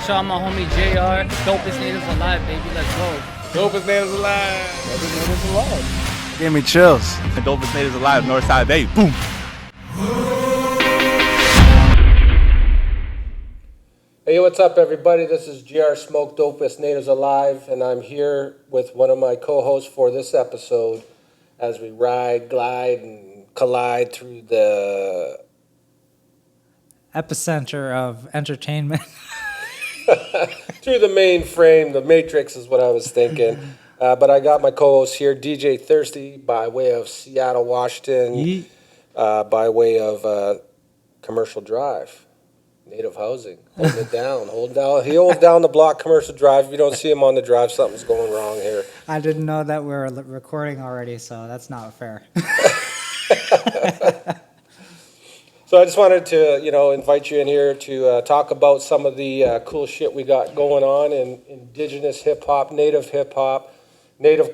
shout out my homie JR. Dopest Natives Alive, baby. Let's go. Dopest Natives Alive. Dopest Natives Alive. Give me chills. Dopest Natives Alive, Northside Bay. Boom. Hey, what's up, everybody? This is GR Smoke, Dopest Natives Alive, and I'm here with one of my co-hosts for this episode as we ride, glide, and collide through the epicenter of entertainment. through the mainframe. The Matrix is what I was thinking. But I got my co-host here, DJ Thirrzty, by way of Seattle, Washington, by way of Commercial Drive. Native housing, holding it down, He holds down the block, Commercial Drive. If you don't see him on the drive, something's going wrong here. I didn't know that we were recording already, so that's not fair. So I just wanted to, invite you in here to talk about some of the cool shit we got going on in indigenous hip hop, native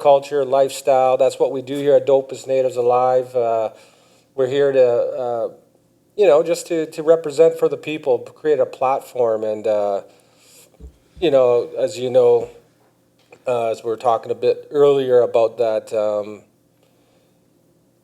culture, lifestyle. That's what we do here at Dopest Natives Alive. We're here to just to represent for the people, create a platform. And, as as we were talking a bit earlier about that,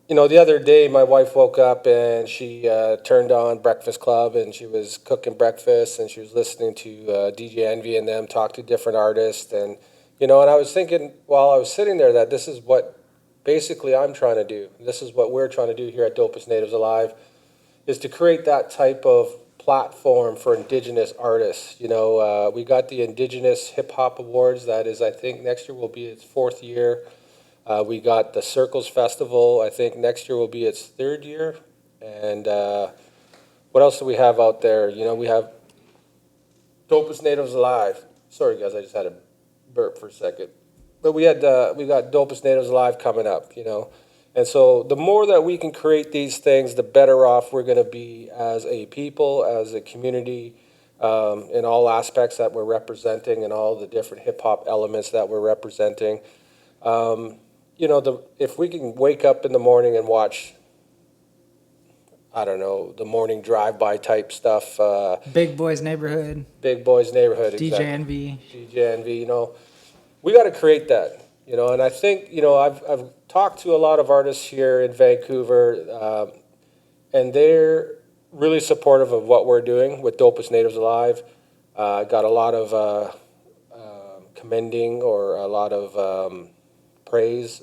the other day my wife woke up and she turned on Breakfast Club and she was cooking breakfast and she was listening to DJ Envy and them talk to different artists. And, and I was thinking while I was sitting there that this is what basically I'm trying to do. This is what we're trying to do here at Dopest Natives Alive, is to create that type of platform for indigenous artists. We got the Indigenous Hip Hop Awards. That is, I think next year will be its 4th year. We got the Circles Festival. I think next year will be its 3rd year. And what else do we have out there? We have Dopest Natives Alive. Sorry, guys, I just had a burp for a second. But we got Dopest Natives Alive coming up, And so the more that we can create these things, the better off we're going to be as a people, as a community, in all aspects that we're representing and all the different hip-hop elements that we're representing. If we can wake up in the morning and watch, the morning drive-by type stuff. Big Boys Neighborhood. Exactly. DJ Envy. We got to create that. And I think, I've talked to a lot of artists here in Vancouver, and they're really supportive of what we're doing with Dopest Natives Alive. Got a lot of commending or a lot of praise,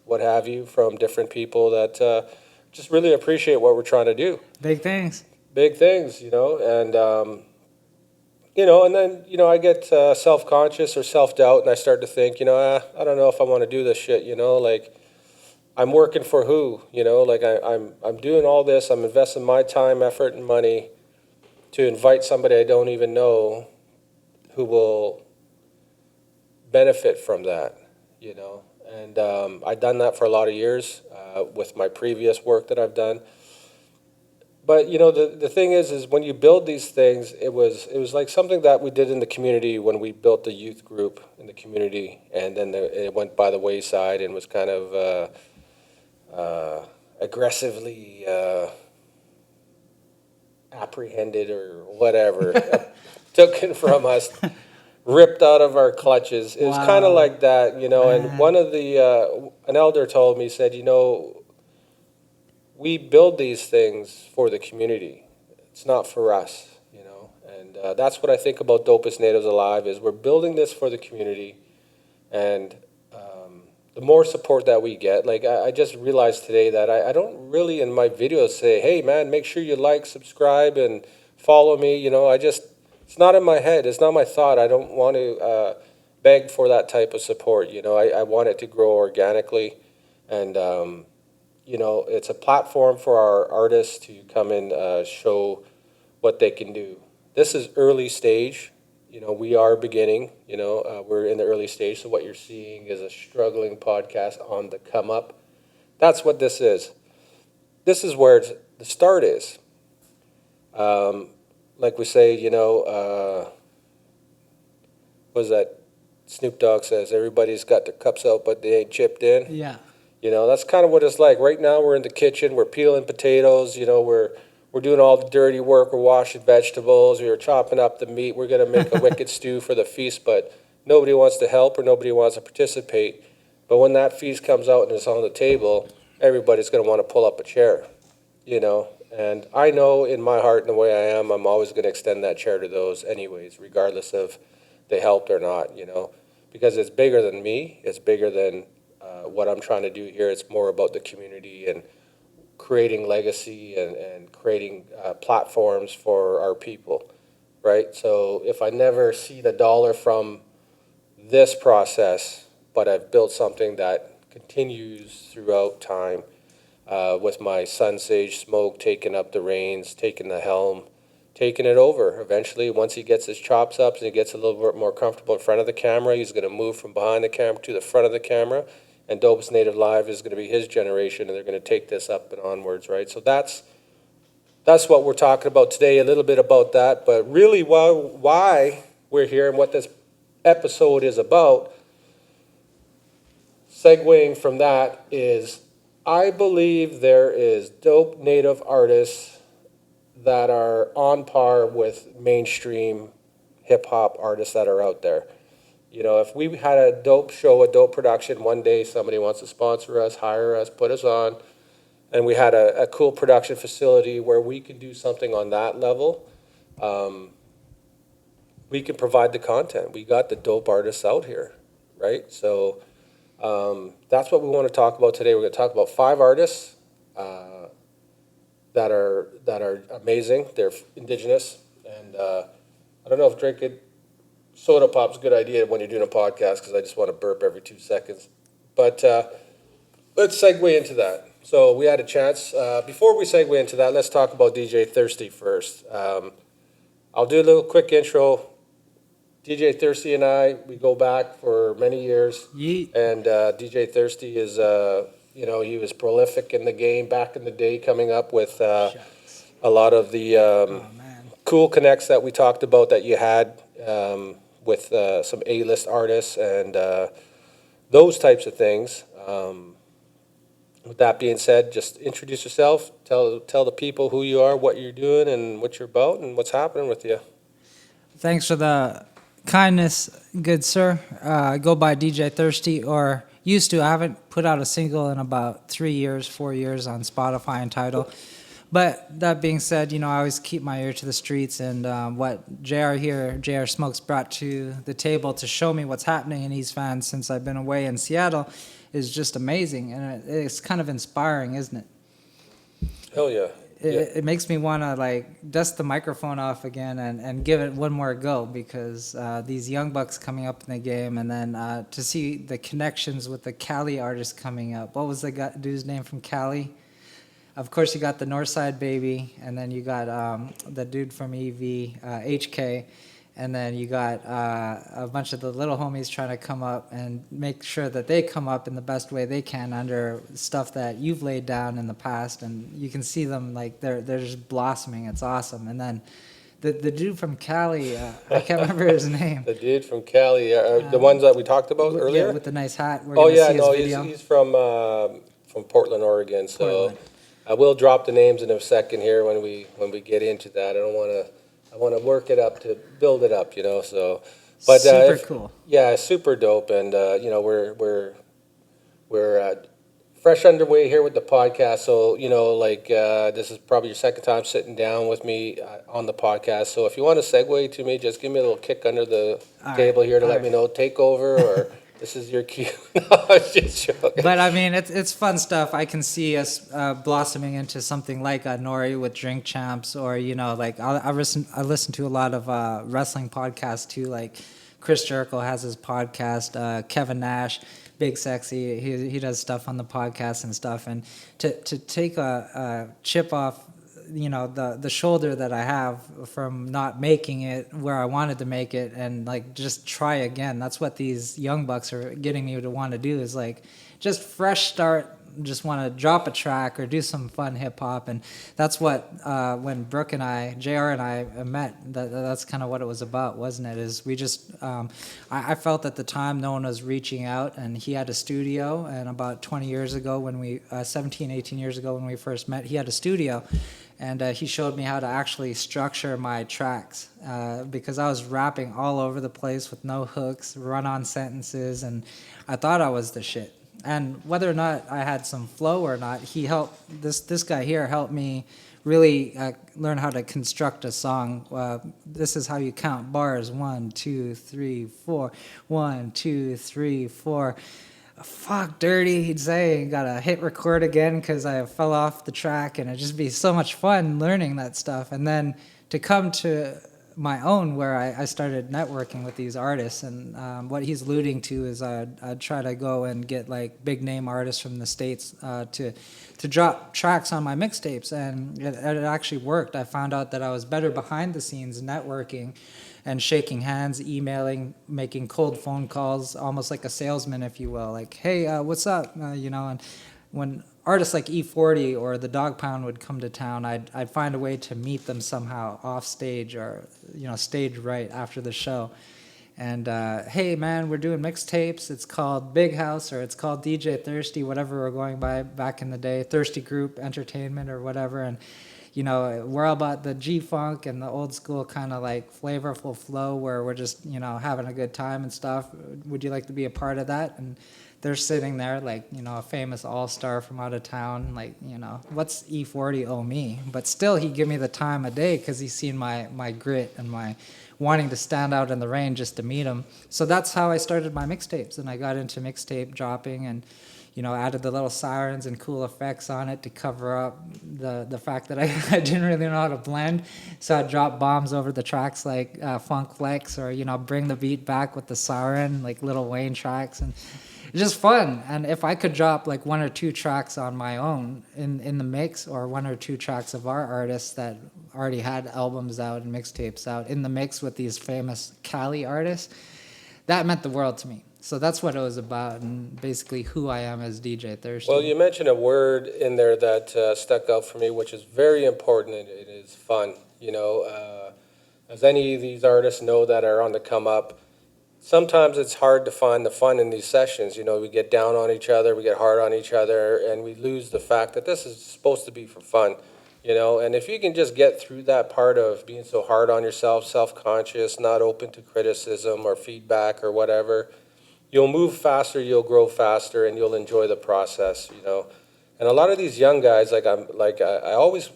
what have you, from different people that just really appreciate what we're trying to do. Big things, and and then, I get self-conscious or self-doubt, and I start to think, I don't know if I want to do this shit, I'm working for who, I'm doing all this, I'm investing my time, effort, and money to invite somebody I don't even know who will benefit from that, and I've done that for a lot of years with my previous work that I've done. But the thing is when you build these things, it was like something that we did in the community when we built the youth group in the community, and then it went by the wayside and was kind of aggressively apprehended or whatever, taken from us, ripped out of our clutches. It was kind of like that, And one of an elder told me, said, we build these things for the community. It's not for us, And that's what I think about Dopest Natives Alive, is we're building this for the community. And the more support that we get, like I just realized today that I don't really in my videos say, hey, man, make sure you like, subscribe, and follow me. It's not in my head. It's not my thought. I don't want to beg for that type of support. I want it to grow organically. And it's a platform for our artists to come and show what they can do. This is early stage. We are beginning. We're in the early stage. So what you're seeing is a struggling podcast on the come up. That's what this is. This is where the start is. Like we say, what was that? Snoop Dogg says, everybody's got their cups out, but they ain't chipped in. Yeah. That's kind of what it's like. Right now we're in the kitchen, we're peeling potatoes, we're we're doing all the dirty work, we're washing vegetables, we're chopping up the meat, we're going to make a wicked stew for the feast, but nobody wants to help or nobody wants to participate. But when that feast comes out and it's on the table, everybody's going to want to pull up a chair, you know. And I know in my heart and the way I am, I'm always going to extend that chair to those anyways, regardless of they helped or not, you know, because it's bigger than me. It's bigger than what I'm trying to do here. It's more about the community and creating legacy and creating platforms for our people, right? So if I never see the dollar from this process, but I've built something that continues throughout time, with my son Sage Smoke taking up the reins, taking the helm, taking it over. Eventually, once he gets his chops up and he gets a little bit more comfortable in front of the camera, he's going to move from behind the camera to the front of the camera, and Dopest Native Live is going to be his generation, and they're going to take this up and onwards, right? So that's what we're talking about today, a little bit about that, but really why we're here and what this episode is about, segueing from that, is I believe there is dope Native artists that are on par with mainstream hip-hop artists that are out there. You know, if we had a dope show, a dope production, one day somebody wants to sponsor us, hire us, put us on, and we had a cool production facility where we could do something on that level, we can provide the content. We got the dope artists out here, right? So that's what we want to talk about today. We're going to talk about 5 artists that are amazing. They're indigenous, and I don't know if drinking soda pop's a good idea when you're doing a podcast, because I just want to burp every 2 seconds. But let's segue into that. So we had a chance. Before we segue into that, let's talk about DJ Thirrzty first. I'll do a little quick intro. DJ Thirrzty and I, we go back for many years. Yeet. And DJ Thirrzty is, you know, he was prolific in the game back in the day, coming up with a lot of the cool connects that we talked about that you had with some A-list artists and those types of things. With that being said, just introduce yourself, tell the people who you are, what you're doing, and what you're about, and what's happening with you. Thanks for the kindness, good sir. I go by DJ Thirrzty, or used to. I haven't put out a single in about 4 years on Spotify and Tidal. But that being said, you know, I always keep my ear to the streets, and what JR Smokes brought to the table to show me what's happening in East Van since I've been away in Seattle is just amazing, and it's kind of inspiring, isn't it? Hell yeah. It makes me want to like dust the microphone off again and give it one more go, because these young bucks coming up in the game, and then to see the connections with the Cali artists coming up. What was the dude's name from Cali? Of course, you got the Northside Baby, and then you got the dude from EV, HK, and then you got a bunch of the little homies trying to come up and make sure that they come up in the best way they can under stuff that you've laid down in the past, and you can see them like they're just blossoming. It's awesome. And then the dude from Cali, I can't remember his name. The dude from Cali, the ones that we talked about earlier? Yeah, with the nice hat. We're He's from Portland, Oregon. So Portland. I will drop the names in a second here when we get into that. I want to work it up to build it up, you know. So, but super cool. Yeah, super dope, and you know, we're fresh underway here with the podcast. So, you know, like this is probably your second time sitting down with me on the podcast. So, if you want to segue to me, just give me a little kick under the table here to let me know, take over, or this is your cue. No, I was just joking. But I mean, it's fun stuff. I can see us blossoming into something like a Nori with Drink Champs, or, you know, like I listen to a lot of wrestling podcasts too. Like Chris Jericho has his podcast. Kevin Nash, Big Sexy, he does stuff on the podcast and stuff. And to take a chip off, you know, the shoulder that I have from not making it where I wanted to make it, and like just try again. That's what these young bucks are getting me to want to do, is like just fresh start, just want to drop a track or do some fun hip hop. And that's what when Brooke and I, JR and I met, that's kind of what it was about, wasn't it? Is we just I felt at the time no one was reaching out, and he had a studio, and about 20 years ago when we 17, 18 years ago when we first met, he had a studio. And he showed me how to actually structure my tracks because I was rapping all over the place with no hooks, run-on sentences, and I thought I was the shit. And whether or not I had some flow or not, he helped. This guy here helped me really learn how to construct a song. This is how you count bars: 1, 2, 3, 4. 1, 2, 3, 4. Fuck, Thirrzty, he'd say. Gotta hit record again because I fell off the track, and it'd just be so much fun learning that stuff. And then to come to my own, where I started networking with these artists, and what he's alluding to is I'd try to go and get like big name artists from the States to drop tracks on my mixtapes, and it actually worked. I found out that I was better behind the scenes networking and shaking hands, emailing, making cold phone calls, almost like a salesman, if you will. Like, hey, what's up? And when artists like E40 or the Dog Pound would come to town, I'd find a way to meet them somehow off stage or, stage right after the show. And, hey, man, we're doing mixtapes. It's called Big House, or it's called DJ Thirrzty, whatever we're going by back in the day, Thirrzty Group Entertainment or whatever. And we're all about the G-funk and the old school kind of like flavorful flow where we're just, having a good time and stuff. Would you like to be a part of that? And they're sitting there like, a famous all-star from out of town. Like, what's E40 owe me? But still, he'd give me the time of day because he's seen my grit and my wanting to stand out in the rain just to meet him. So that's how I started my mixtapes. And I got into mixtape dropping and, added the little sirens and cool effects on it to cover up the fact that I didn't really know how to blend. So I'd drop bombs over the tracks like Funk Flex, or, bring the beat back with the siren, like Lil Wayne tracks. And it's just fun. And if I could drop like 1 or 2 tracks on my own in the mix, or 1 or 2 tracks of our artists that already had albums out and mixtapes out in the mix with these famous Cali artists, that meant the world to me. So that's what it was about, and basically who I am as DJ Thirrzty. Well, you mentioned a word in there that stuck out for me, which is very important, and it is fun. As any of these artists know that are on the come up, sometimes it's hard to find the fun in these sessions. We get down on each other, we get hard on each other, and we lose the fact that this is supposed to be for fun. And if you can just get through that part of being so hard on yourself, self-conscious, not open to criticism or feedback or whatever, you'll move faster, you'll grow faster, and you'll enjoy the process, And a lot of these young guys, I always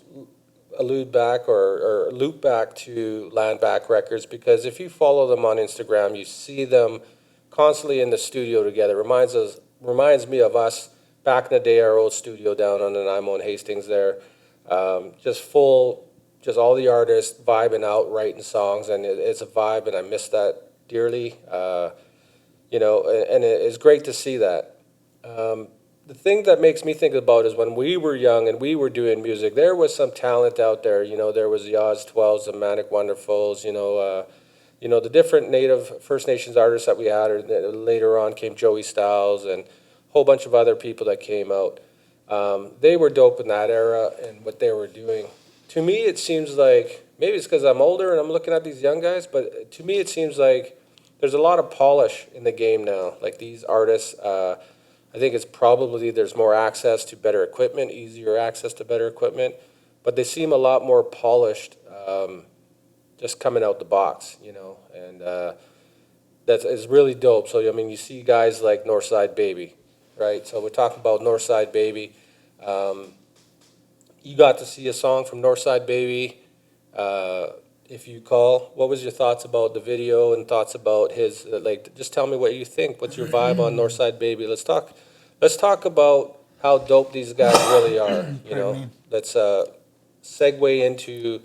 allude back or loop back to Land Back Records, because if you follow them on Instagram, you see them constantly in the studio together. Reminds me of us back in the day, our old studio down on Nanaimo and Hastings there. Just all the artists vibing out, writing songs, and it's a vibe, and I miss that dearly. And it's great to see that. The thing that makes me think about is when we were young and we were doing music, there was some talent out there. There was the Oz 12s, the Manic Wonderfuls, the different Native First Nations artists that we had. Or later on came Joey Styles and a whole bunch of other people that came out. They were dope in that era and what they were doing. To me, it seems like, maybe it's because I'm older and I'm looking at these young guys, but to me it seems like there's a lot of polish in the game now. Like these artists, I think it's probably there's more access to better equipment, easier access to better equipment, but they seem a lot more polished just coming out the box, and it's really dope. So, you see guys like Northside Baby, right? So we're talking about Northside Baby. You got to see a song from Northside Baby, if you call. What was your thoughts about the video and thoughts about his, just tell me what you think. What's your vibe on Northside Baby? Let's talk about how dope these guys really are, Let's segue into...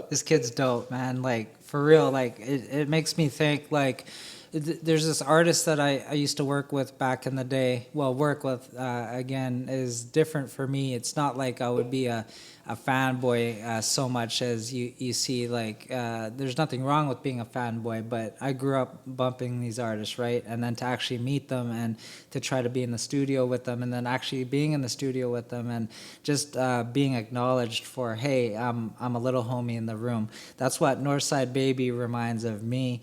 This kid's dope, man. Like, for real, like, it makes me think, like, there's this artist that I used to work with back in the day. Well, work with, again, is different for me. It's not like I would be a fanboy so much as you see, like, there's nothing wrong with being a fanboy, but I grew up bumping these artists, right? And then to actually meet them and to try to be in the studio with them, and then actually being in the studio with them and just being acknowledged for, hey, I'm a little homie in the room. That's what Northside Baby reminds of me.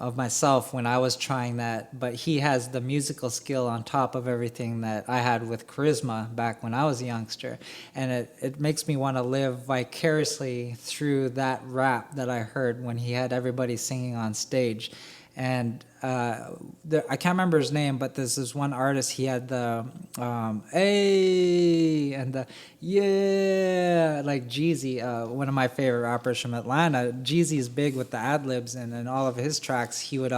of myself when I was trying that, but he has the musical skill on top of everything that I had with charisma back when I was a youngster. And it makes me want to live vicariously through that rap that I heard when he had everybody singing on stage. And I can't remember his name, but there's this one artist, he had the hey and the yeah, like Jeezy, one of my favorite rappers from Atlanta. Jeezy's big with the ad-libs, and in all of his tracks you'd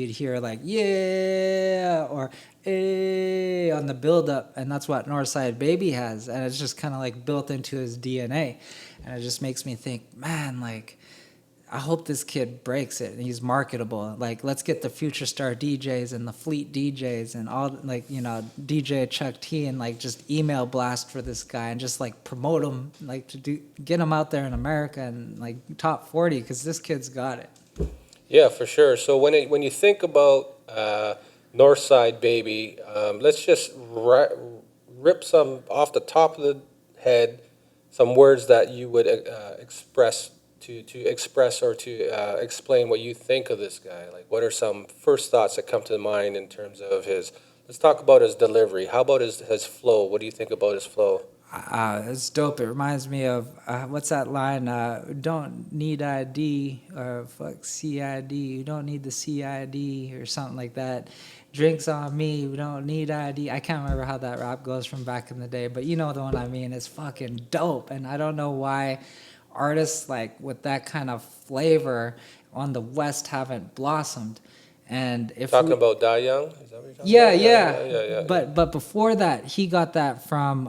hear like yeah or hey on the build-up, and that's what Northside Baby has, and it's just kind of like built into his DNA. And it just makes me think, man, like, I hope this kid breaks it and he's marketable. Like, let's get the Future Star DJs and the Fleet DJs and all, like, you know, DJ Chuck T, and like just email blast for this guy and just like promote him, like get him out there in America and like top 40, because this kid's got it. Yeah, for sure. So when you think about Northside Baby, let's just rip some off the top of the head, some words that you would express to explain what you think of this guy. Like, what are some first thoughts that come to mind in terms of his, let's talk about his delivery. How about his flow? What do you think about his flow? It's dope. It reminds me of, what's that line? Don't need ID, or fuck CID. You don't need the CID, or something like that. Drinks on me, we don't need ID. I can't remember how that rap goes from back in the day, but you know the one I mean. It's fucking dope. And I don't know why artists like with that kind of flavor on the West haven't blossomed. And if talking about Die Young, is that what you're talking yeah, about? Yeah. But before that, he got that from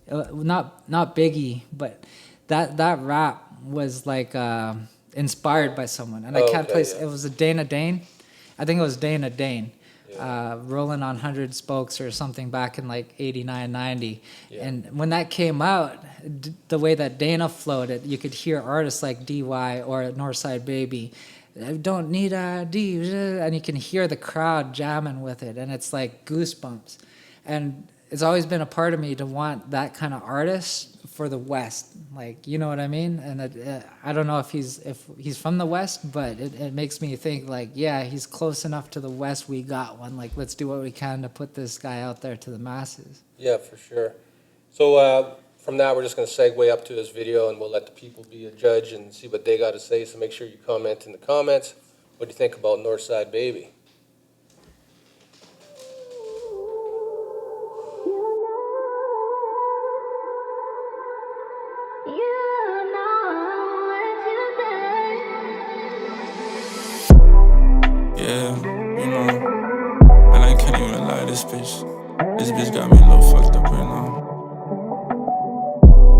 not Biggie, but that rap was like inspired by someone, and I can't place. Yeah. It was a Dana Dane, I think it was Dana Dane. Rolling on 100 Spokes or something back in like 89, 90. Yeah. And when that came out, the way that Dana flowed it, you could hear artists like DY or Northside Baby, don't need ID, and you can hear the crowd jamming with it, and it's like goosebumps. And it's always been a part of me to want that kind of artist for the West, like, you know what I mean? And I don't know if he's from the West, but it makes me think like, yeah, he's close enough to the West. We got one. Like, let's do what we can to put this guy out there to the masses. Yeah, for sure. So from that, we're just going to segue up to this video, and we'll let the people be a judge and see what they got to say. So make sure you comment in the comments. What do you think about Northside Baby? This bitch got me a little fucked up right now.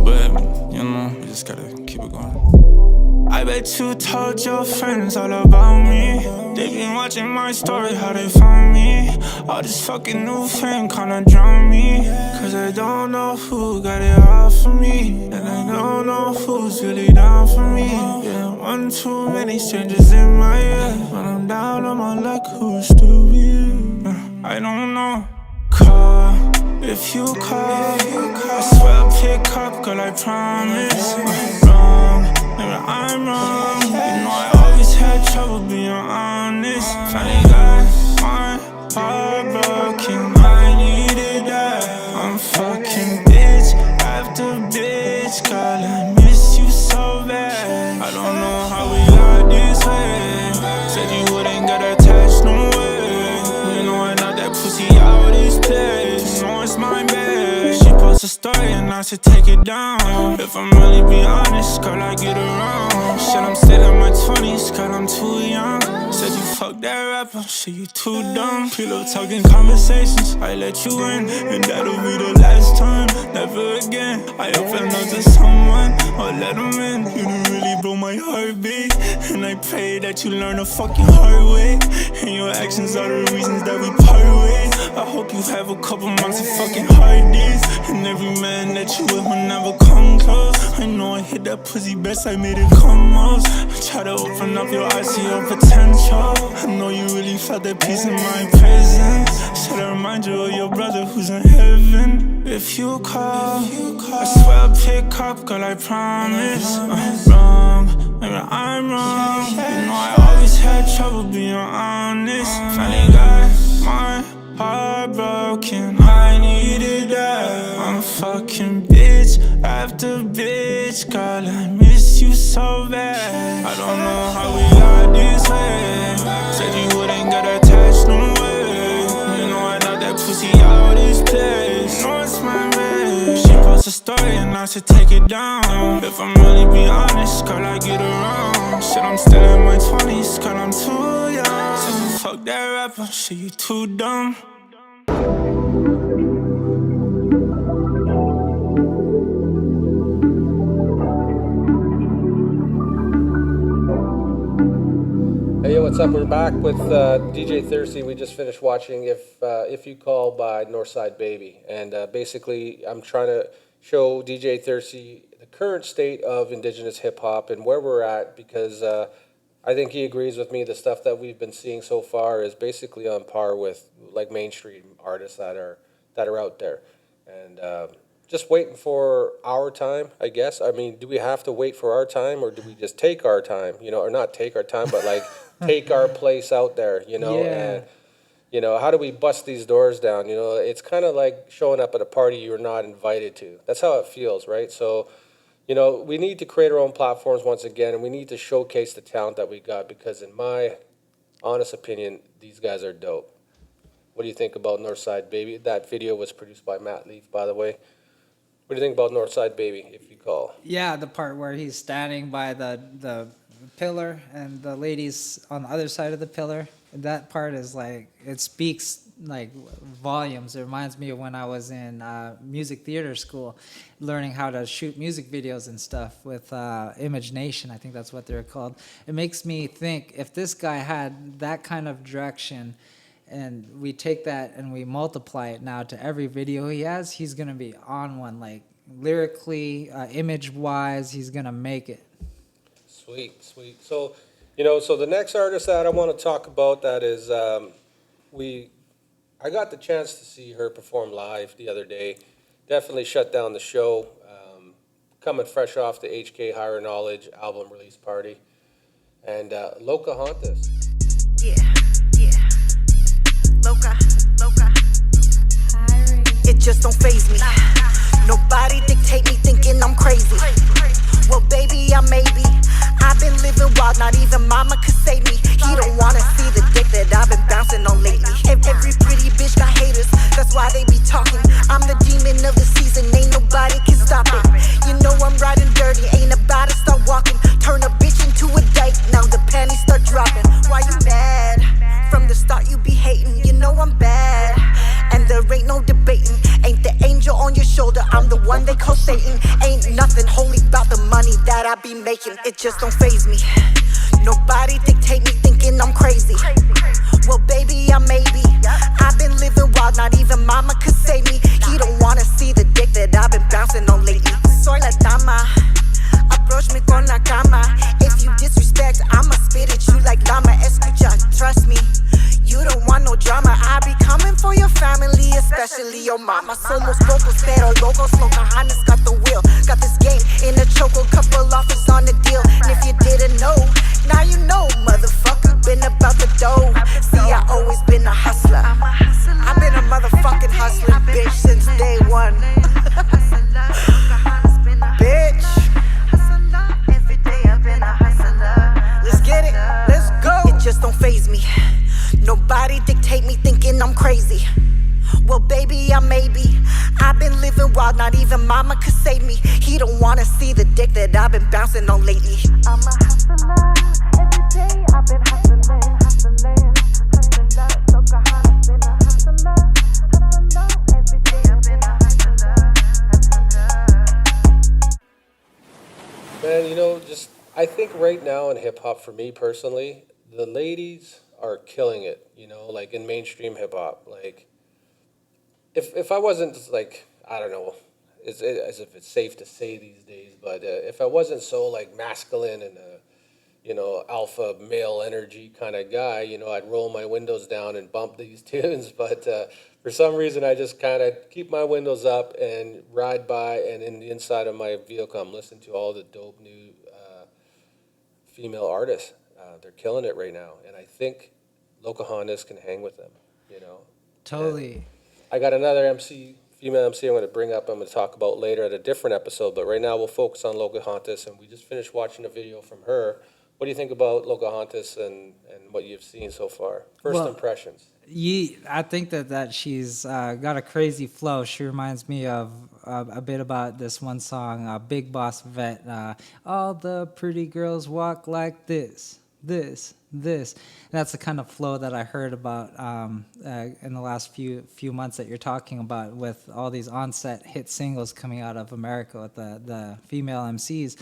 But, you know, we just gotta keep it going. I bet you told your friends all about me. They been watching my story, how they found me. All this fucking new fame kinda drown me. Cause I don't know who got it all for me. And I don't know who's really down for me. Yeah, one too many strangers in my head. When I'm down on my luck, who's still you? I don't know. Call, if you call, I swear I'll pick up, girl, I promise. I'm wrong, maybe I'm wrong. You know I always had trouble being honest. Finally got my heart broken, I needed that. I'm fucking bitch after bitch, girl, I miss you so bad. I don't know how we got this way. Said you wouldn't get attached, no way. You know I knocked that pussy out this place. You know it's my bad. She posts a story and I should take it down. If I'm really be honest, girl, I get around. Shit, I'm still in my 20s, girl, I'm too young. Said you fuck that rapper, shit, you too dumb. Pillow talking conversations, I let you in, and that'll be the last time, never again. I open up to someone, or let them in. You done really broke my heartbeat, and I pray that you learn the fucking hard way. And your actions are the reasons that we part ways. I hope you have a couple months of fucking hard days, and every man that you with will never come close. I know I hit that pussy best, I made it come most. I try to open up your eyes to your potential. I know you really felt that peace in my presence. Should I remind you of your brother who's in heaven? If you call, I swear I'll pick up, girl, I promise. I'm wrong, maybe I'm wrong. You know I trouble being honest. Finally got my heart broken, I needed that. I'm fucking bitch after bitch, girl, I miss you so bad. I don't know how we got this way. Said you wouldn't get attached, no way. You know I knocked that pussy out this place. You know it's my way. She posts a story and I should take it down. If I'm really be honest, girl, I get around. Shit, I'm still in my 20s, girl, I'm too young. So fuck that rapper, shit, you too dumb. Hey, yo, what's up? We're back with DJ Thirrzty. We just finished watching If You Call by Northside Baby. And basically, I'm trying to show DJ Thirrzty the current state of Indigenous hip-hop and where we're at, because I think he agrees with me. The stuff that we've been seeing so far is basically on par with like mainstream artists that are out there. And just waiting for our time, I guess. I mean, do we have to wait for our time, or do we just take our time? You know, or not take our time, but like take our place out there. You know, Yeah. and you know, how do we bust these doors down? You know, it's kind of like showing up at a party you're not invited to. That's how it feels, right? So, you know, we need to create our own platforms once again, and we need to showcase the talent that we got, because in my honest opinion, these guys are dope. What do you think about Northside Baby? That video was produced by Matt Leaf, by the way. What do you think about Northside Baby, If You Call? Yeah, the part where he's standing by the pillar and the lady's on the other side of the pillar. That part is like, it speaks like volumes. It reminds me of when I was in music theater school, learning how to shoot music videos and stuff with Image Nation. I think that's what they're called. It makes me think, if this guy had that kind of direction, and we take that and we multiply it now to every video he has, he's going to be on one. Like lyrically, image-wise, he's going to make it. Sweet, sweet. So, you know, so the next artist that I want to talk about, that is, I got the chance to see her perform live the other day. Definitely shut down the show. Coming fresh off the HK Higher Knowledge album release party. And Loca Hontas. Yeah, yeah. Loca, loca. It just don't faze me. Nobody dictate me thinking I'm crazy. Well, baby, I may be. I've been living wild, not even mama could save me. He don't wanna see the dick that I've been bouncing on lately. Every pretty bitch got haters, that's why they be talking. I'm the demon of the season, ain't nobody can stop it. You know I'm riding dirty, ain't about to start walking. Turn a bitch into a dyke, now the panties start dropping. Why you mad? From the start you be hating, you know I'm bad. And there ain't no debating, ain't the angel on your shoulder, I'm the one they call Satan. Ain't nothing holy about the money that I be making, it just don't faze me. Nobody dictate me thinking I'm crazy. Well, baby, I may be. I've been living wild, not even mama could save me. He don't wanna see the dick that I've been bouncing on lately. Soy la dama, approach me con la cama. If you disrespect, I'ma spit at you like llama. Escucha, trust me, you don't want no drama. I be coming for your family, especially your mama. Somos pocos pero locos, Pocahontas got the wheel. Got this game in a choco, couple offers on the deal. And if you didn't know, now you know, motherfucker. Been about the dough. See, I always been a hustler. I've been a motherfucking hustling bitch since day one. Bitch. Every day I've been a hustler. Let's get it, let's go. It just don't faze me. Nobody dictate me thinking I'm crazy. Well, baby, I may be. I've been living wild, not even mama could save me. He don't wanna see the dick that I've been bouncing on lately. I'm a hustler, every day I've been hustling, hustling, hustler. Pocahontas been a hustler, hustler. Every day I've been a hustler, hustler. Man, you know, just, I think right now in hip hop, for me personally, the ladies are killing it, you know, like in mainstream hip hop. Like, if I wasn't like, I don't know, as if it's safe to say these days, but if I wasn't so like masculine and you know, alpha male energy kind of guy, you know, I'd roll my windows down and bump these tunes. But for some reason, I just kind of keep my windows up and ride by, and in the inside of my vehicle, I'm listening to all the dope new female artists. they're killing it right now, and I think Pocahontas can hang with them. You know, Totally. I got another female MC I'm going to bring up. I'm going to talk about later at a different episode. But right now we'll focus on Pocahontas, and we just finished watching a video from her. What do you think about Pocahontas and what you've seen so far? First impressions. I think that she's got a crazy flow. She reminds me of a bit about this one song, Big Boss Vet. All the pretty girls walk like this. That's the kind of flow that I heard about in the last few months that you're talking about, with all these onset hit singles coming out of America with the female MCs.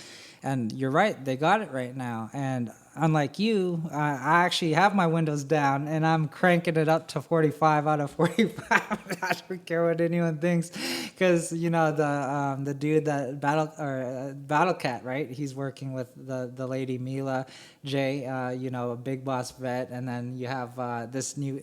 And you're right, they got it right now. And unlike you, I actually have my windows down and I'm cranking it up to 45 out of 45. I don't care what anyone thinks, because you know the dude that Battle Cat, right? He's working with the lady Mila J, you know, a Big Boss Vet, and then you have this new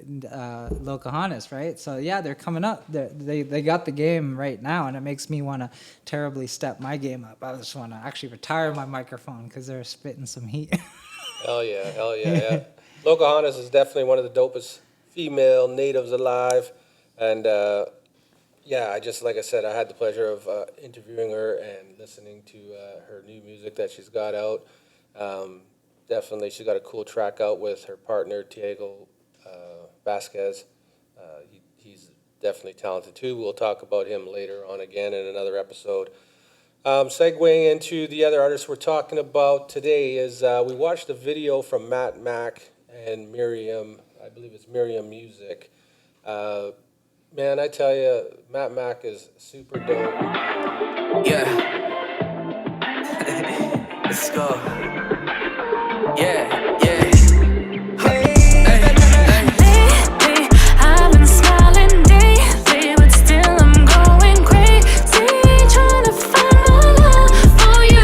Pocahontas, right? So yeah, they're coming up. They got the game right now, and it makes me want to terribly step my game up. I just want to actually retire my microphone because they're spitting some heat. Hell yeah. Pocahontas is definitely one of the dopest female natives alive. And yeah, like I said, I had the pleasure of interviewing her and listening to her new music that she's got out. Definitely, she's got a cool track out with her partner, Diego Vasquez. He's definitely talented too. We'll talk about him later on again in another episode. Segueing into the other artists we're talking about today is we watched a video from Matt Mack and Miriam, I believe it's Miriam Music. Man, I tell you, Matt Mack is super dope. Yeah. Let's go. Yeah. Lately, I've been smiling daily, but still I'm going crazy, trying to find my love for you.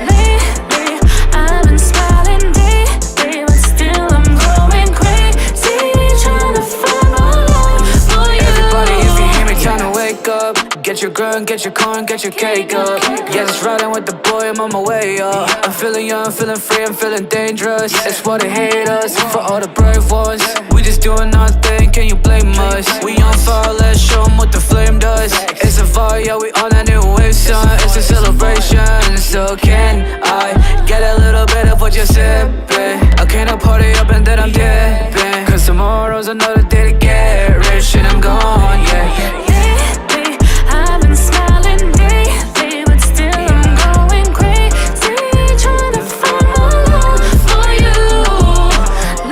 Lately, I've been smiling daily, but still I'm going crazy, trying to find my love for you. Everybody, if you hear me, time to wake up. Get your girl, get your car, and get your cake up. Yeah, just riding with the boy, I'm on my way up. I'm feeling young, feeling free, I'm feeling dangerous. It's why they hate us, for all the brave ones. We just doing our thing, can you blame us? We on fire, let's show 'em what the flame does. It's a vibe, yeah, we on that new wave, son. It's a celebration, so can I get a little bit of what you're sipping? I can't party up and then I'm dipping, cause tomorrow's another day to get rich and I'm gone, yeah. Lately, I've been smiling daily, but still I'm going crazy, trying to find my love for you.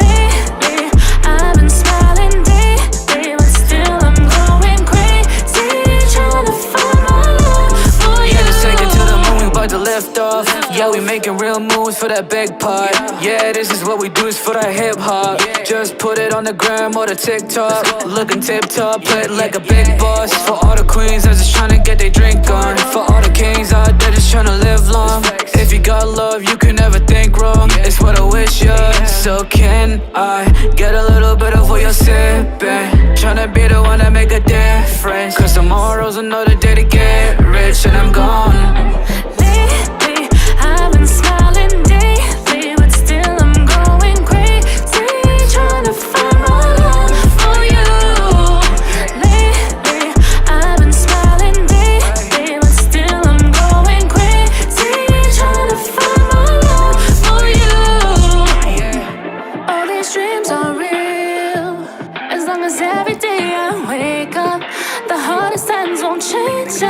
Lately, I've been smiling daily, but still I'm going crazy, trying to find my love for you. Yeah, just take it to the moon, we about to lift off. Yeah, we making real moves for that big pot. Yeah, this is what we do, is for that hip hop. Just put it on the gram or the TikTok. Looking tip top, play it like a big boss. For all the queens that's just trying to get their drink on. For all the kings out there just trying to live long. If you got love, you can never think wrong. It's what I wish you. So can I get a little bit of what you're sipping? Tryna be the one that make a difference, cause tomorrow's another day to get rich and I'm gone. Lately, I've been smiling daily, but still I'm going crazy, trying to find my love for you. Lately, I've been smiling daily, but still I'm going crazy, trying to find my love for you. All these dreams are real, as long as every day I wake up, the hardest times won't change.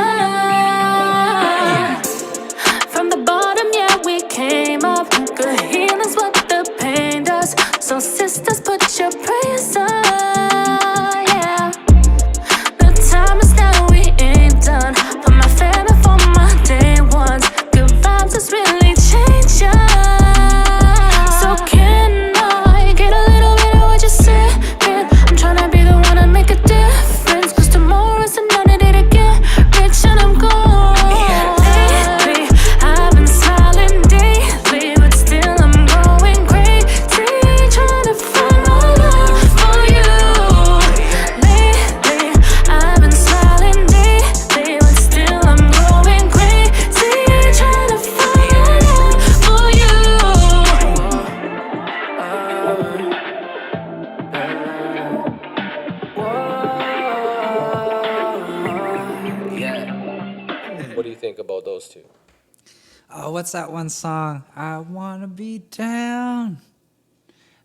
Oh, what's that one song? I wanna be down.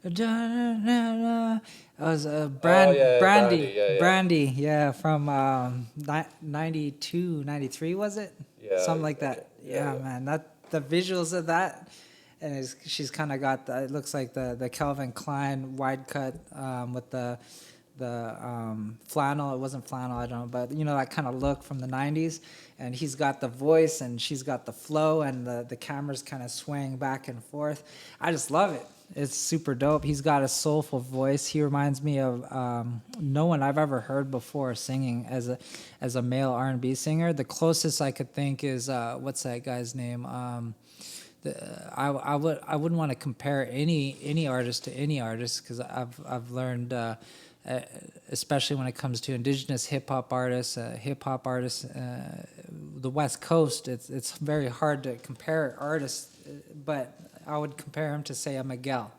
It was Brandy, yeah, yeah. Brandy, yeah, from 92, 93, was it? Yeah, Something like okay. that. Yeah, man, that the visuals of that, and she's kind of got the, it looks like the Calvin Klein wide cut with the flannel. It wasn't flannel, I don't know, but you know that kind of look from the 90s. And he's got the voice, and she's got the flow, and the camera's kind of swaying back and forth. I just love it. It's super dope. He's got a soulful voice. He reminds me of no one I've ever heard before singing as a male R&B singer. The closest I could think is what's that guy's name? I wouldn't want to compare any artist to any artist, because I've learned, especially when it comes to indigenous hip hop artists, the West Coast. It's very hard to compare artists, but I would compare him to, say, a Miguel,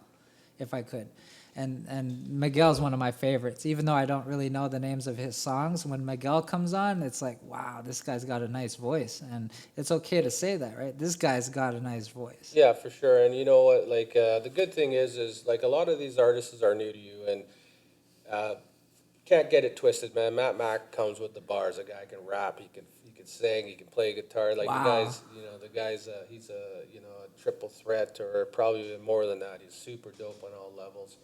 if I could. And Miguel's one of my favorites. Even though I don't really know the names of his songs, when Miguel comes on, it's like, wow, this guy's got a nice voice. And it's okay to say that, right? This guy's got a nice voice. Yeah, for sure. And you know what? Like the good thing is like a lot of these artists are new to you, and can't get it twisted, man. Matt Mack comes with the bars. A guy can rap, he can sing, he can play guitar. Like Wow. the guy's he's a a triple threat, or probably even more than that. He's super dope on all levels.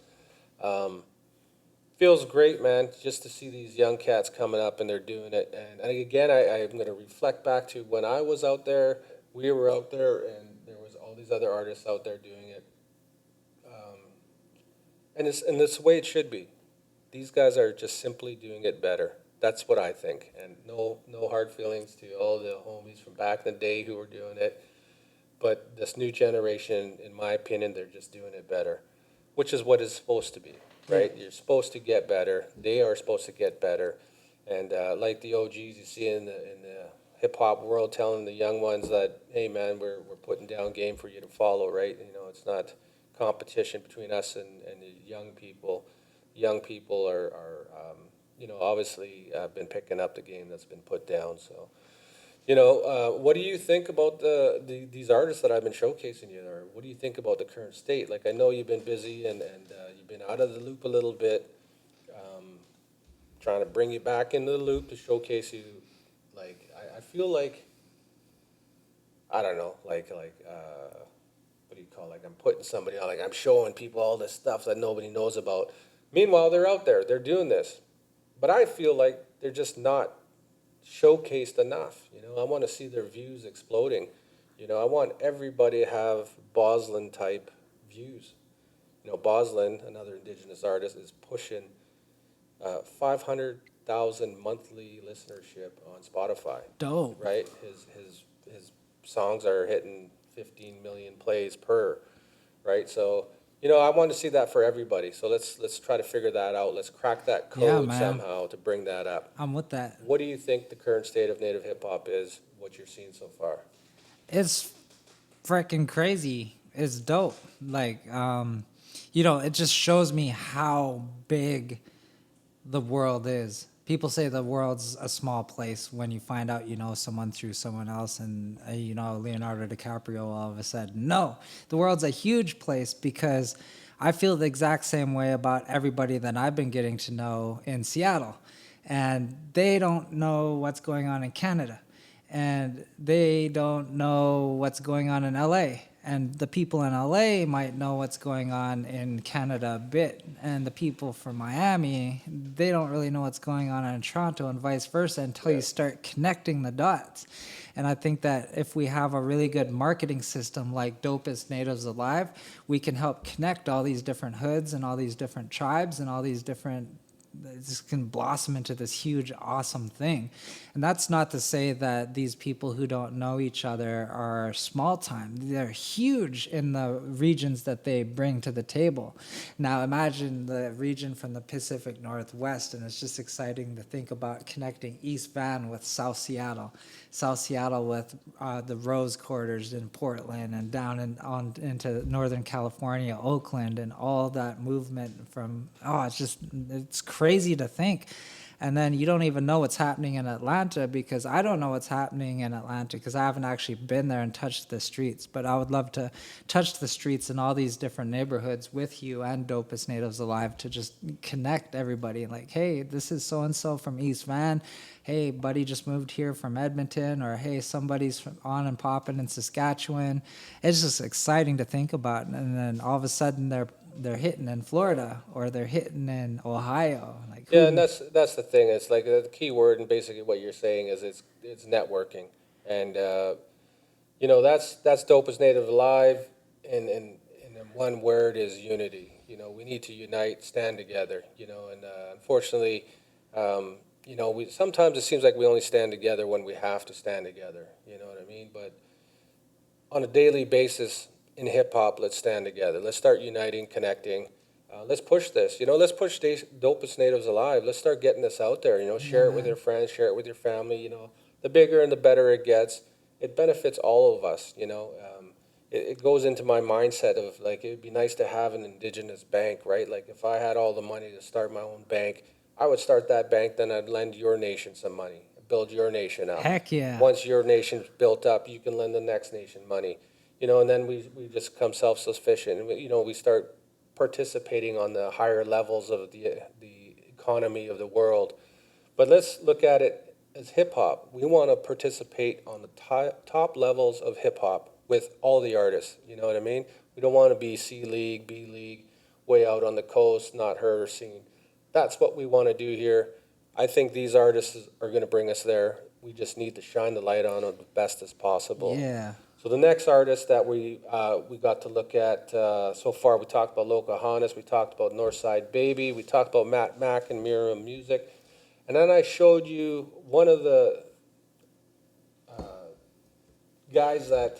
Feels great, man, just to see these young cats coming up and they're doing it. And again, I'm going to reflect back to when I was out there, we were out there, and there was all these other artists out there doing it. And it's the way it should be. These guys are just simply doing it better. That's what I think. And no hard feelings to all the homies from back in the day who were doing it. But this new generation, in my opinion, they're just doing it better, which is what it's supposed to be, right? You're supposed to get better. They are supposed to get better. And like the OGs you see in the hip-hop world telling the young ones that, hey, man, we're putting down game for you to follow, right? It's not competition between us and the young people. Young people are obviously been picking up the game that's been put down. So, what do you think about these artists that I've been showcasing you, or what do you think about the current state? Like, I know you've been busy and you've been out of the loop a little bit, trying to bring you back into the loop to showcase you. Like, I feel like, I don't know, like what do you call it? Like, I'm putting somebody on, like I'm showing people all this stuff that nobody knows about. Meanwhile, they're out there, they're doing this. But I feel like they're just not showcased enough. I want to see their views exploding. I want everybody to have Boslin type views. Boslin, another indigenous artist, is pushing 500,000 monthly listenership on Spotify. Dope. Right? His songs are hitting 15 million plays per, right? So, I want to see that for everybody. So let's try to figure that out. Let's crack that code somehow to bring that up. I'm with that. What do you think the current state of Native hip hop is? What you're seeing so far? It's freaking crazy. It's dope. Like, it just shows me how big the world is. People say the world's a small place when you find out you know someone through someone else, and Leonardo DiCaprio all of a sudden. No, the world's a huge place, because I feel the exact same way about everybody that I've been getting to know in Seattle. And they don't know what's going on in Canada. And they don't know what's going on in LA. And the people in LA might know what's going on in Canada a bit. And the people from Miami, they don't really know what's going on in Toronto, and vice versa, until you start connecting the dots. And I think that if we have a really good marketing system like Dopest Natives Alive, we can help connect all these different hoods and all these different tribes and all these different, this can blossom into this huge, awesome thing. And that's not to say that these people who don't know each other are small time. They're huge in the regions that they bring to the table. Now imagine the region from the Pacific Northwest, and it's just exciting to think about connecting East Van with South Seattle with the Rose Quarters in Portland, and down into Northern California, Oakland, and all that movement from, it's crazy to think And then you don't even know what's happening in Atlanta, because I don't know what's happening in Atlanta because I haven't actually been there and touched the streets. But I would love to touch the streets in all these different neighborhoods with you and Dopest Natives Alive to just connect everybody. Like, hey, this is so-and-so from East Van. Hey, buddy just moved here from Edmonton. Or, hey, somebody's on and popping in Saskatchewan. It's just exciting to think about. And then all of a sudden they're hitting in Florida or they're hitting in Ohio. Like, Yeah, and that's the thing. It's like the key word, and basically what you're saying is it's networking, and you know that's Dopest Native Alive, and one word is unity. You know, we need to unite, stand together. You know, and unfortunately, you know, we sometimes it seems like we only stand together when we have to stand together. You know what I mean? But on a daily basis in hip hop, let's stand together. Let's start uniting, connecting. Let's push this. You know, let's push Dopest Natives Alive. Let's start getting this out there. You know, share it with your friends, share it with your family. You know, the bigger and the better it gets, it benefits all of us. You know, it goes into my mindset of like it would be nice to have an indigenous bank, right? Like if I had all the money to start my own bank, I would start that bank. Then I'd lend your nation some money, build your nation up. Heck yeah. Once your nation's built up, you can lend the next nation money. You know, and then we just become self-sufficient. You know, we start participating on the higher levels of the economy of the world. But let's look at it as hip-hop. We want to participate on the top levels of hip-hop with all the artists. You know what I mean? We don't want to be C-League, B-League, way out on the coast, not heard or seen. That's what we want to do here. I think these artists are going to bring us there. We just need to shine the light on them the best as possible. Yeah. So the next artist that we got to look at so far, we talked about Locahanas, we talked about Northside Baby, we talked about Matt Mack and Miriam Music, and then I showed you one of the guys that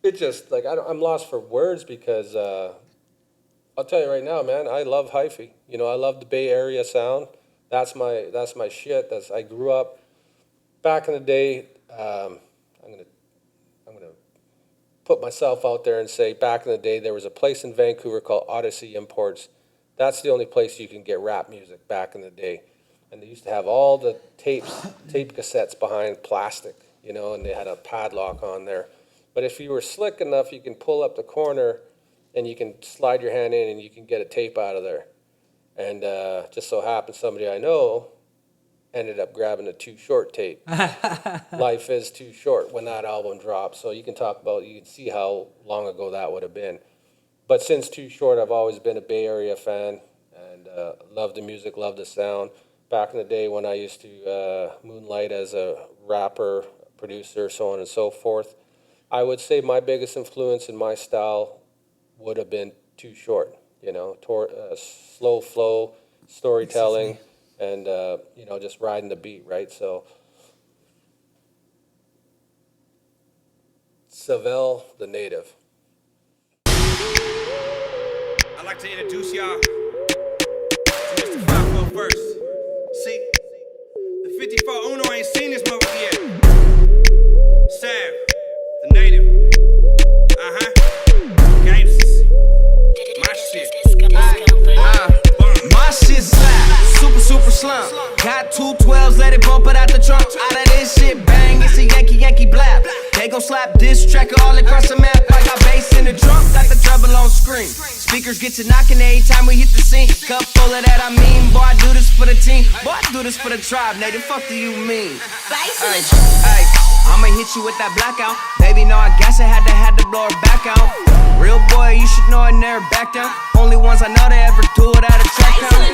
it just like I'm lost for words because I'll tell you right now, man, I love hyphy. You know, I love the Bay Area sound. That's my shit. I grew up back in the day. I'm gonna put myself out there and say back in the day there was a place in Vancouver called Odyssey Imports. That's the only place you can get rap music back in the day. And they used to have all the tape cassettes behind plastic, you know, and they had a padlock on there. But if you were slick enough, you can pull up the corner and you can slide your hand in and you can get a tape out of there. And just so happens somebody I know ended up grabbing a Too Short tape. Life is Too Short when that album dropped. So you can see how long ago that would have been. But since Too Short, I've always been a Bay Area fan and love the music, love the sound. Back in the day when I used to moonlight as a rapper, producer, so on and so forth, I would say my biggest influence in my style would have been Too Short. You know, slow flow, storytelling, and you know, just riding the beat, right? So, Savell, the Native. I'd like to introduce y'all to Mr. 54 first. See, the 54 Uno ain't seen this mother yet. Sam, the Native. Gangsters. My shit. My shit slap, super slump. Got 2 12s, let it bump it out the trunk. Out of this shit, bang, it's a Yankee blap. They gon' slap this track all across the map. I got bass in the trunk, got the treble on screen. Speakers get to knocking every time we hit the scene. Cup full of that, I mean, boy, I do this for the team. Boy, I do this for the tribe, Native, fuck do you mean? Hey, I'ma hit you with that blackout. Baby, no, I guess I had to blow her back out. Real boy, you should know I never back down. Only ones I know that ever do it out of track down.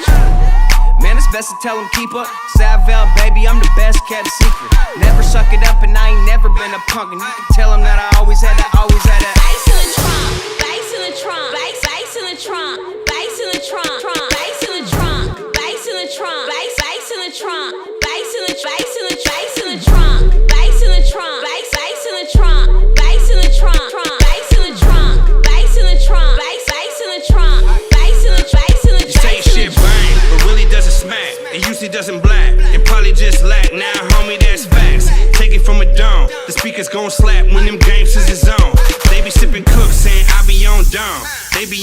Man, it's best to tell them keep up. Savell, baby, I'm the best kept secret. Never suck it up and I ain't never been a punk. And you can tell them that I always had that. Bass in the trunk, bass in the trunk, bass in the trunk, bass in the trunk, bass in the trunk, bass in the trunk, bass in the trunk, bass in the trunk, bass in the trunk, bass in the trunk, bass in the trunk, bass in the trunk, bass in the trunk, bass in the trunk, bass in the trunk, bass in the trunk. You say shit bang, but really doesn't smack. It usually doesn't black, and probably just lack. Now, homie, that's facts. Take it from a dome. The speakers gon' slap when them gangsters is on. They be sipping cook, saying I be on dome. They be